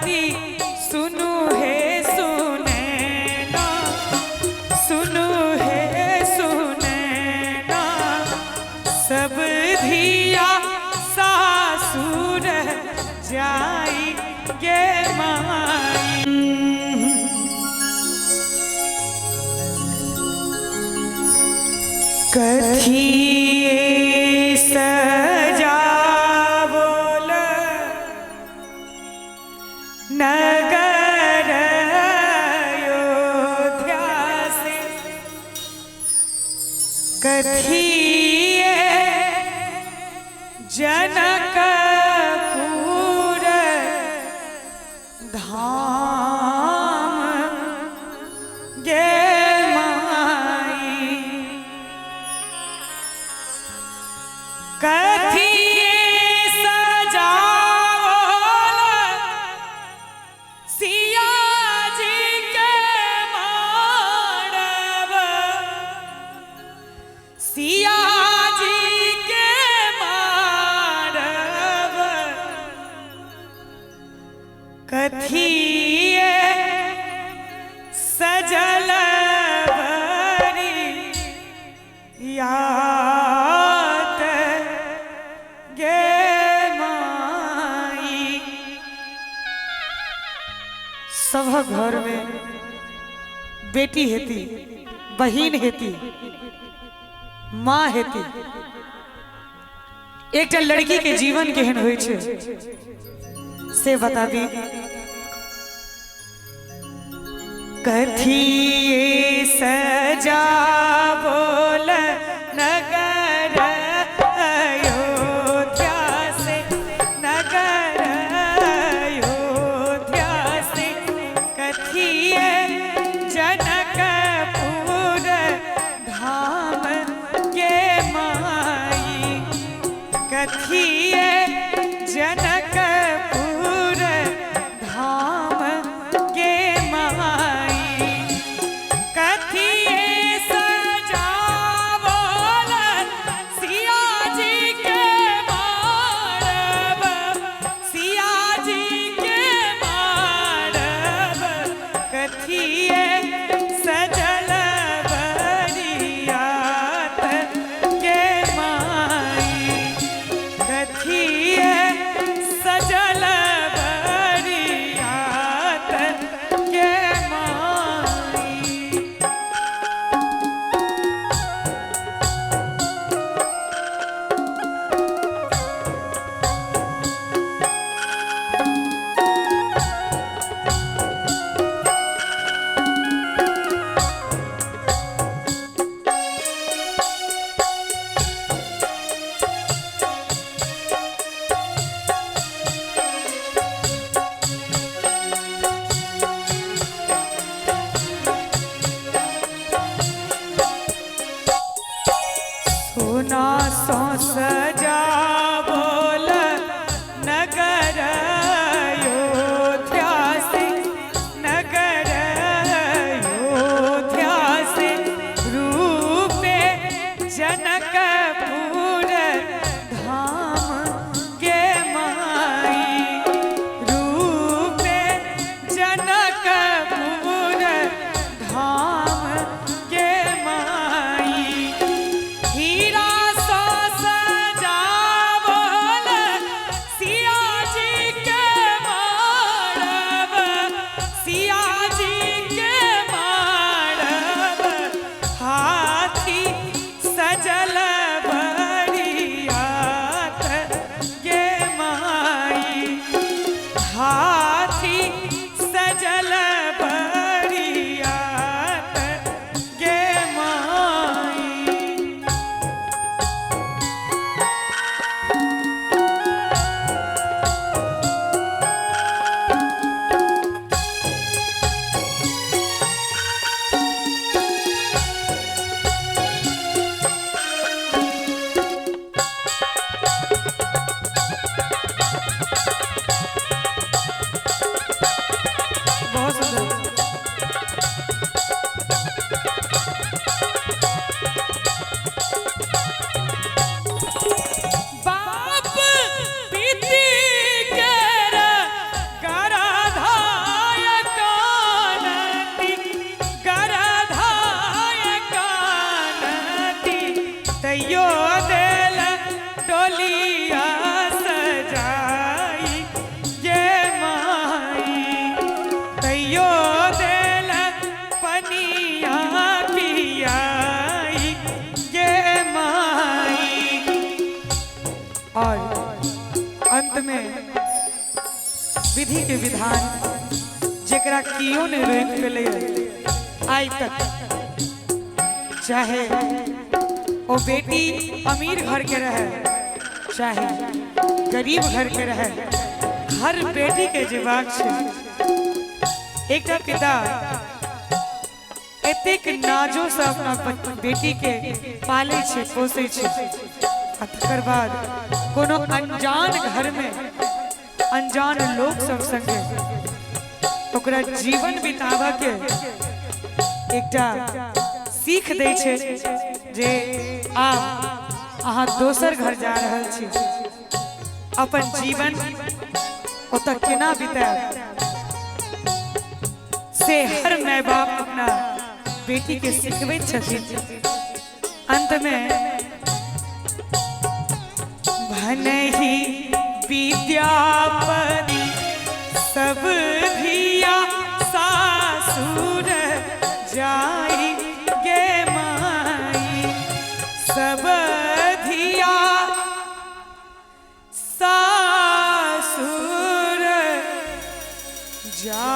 आरती सुनु है सुनैना, सुनु है सुनैना, सब धिया सासुर जाएंगे माई। कथिए सजावोल नगर अयोध्या से, कथिए जनकपुर धाम गे माई। कथिए सजावोल सिया जी के माड़व, सिया जी के माड़व, कथिए सजल यात गे माई। सब घर में बेटी हेती, बहिन हेती, माँ हेती, एक लड़की के जीवन केहन होय छे से बता दी। कथिए सजावोल नगर अयोध्या से, नगर अयोध्या से, कथिए जनकपुर धाम गे माई। कथिए जनकपुर धाम गे माई। कथिए सजावोल सिया जी के माड़व, सिया जी के माड़व, कथिए सजल बरियात गे माई। कथिए सजल बरियात गे माई। सोना सो सजावोल नगर अयोध्या विधि के विधान जेकरा कियो ने रोक पेले आज तक, चाहे वो बेटी अमीर घर के रहे चाहे गरीब घर के रहे, हर बेटी के जवाब छे एक पिता एतेक नाजो से अपना बेटी के पाले छे पोसे छे, तकर बाद कोनो अनजान घर में अनजान लोग सब संगे ओकरा जीवन बितावा के एकटा सीख दै छे जे आप अहाँ दोसर घर जा रहल छी, अपन जीवन ओतऽ केना बिताएब से हर माय बाप अपना बेटी के सिखबैत छथिन। अंत में भनहि विद्यापति सब धिया सासुर जाई गे माई, सब धिया सासुर जा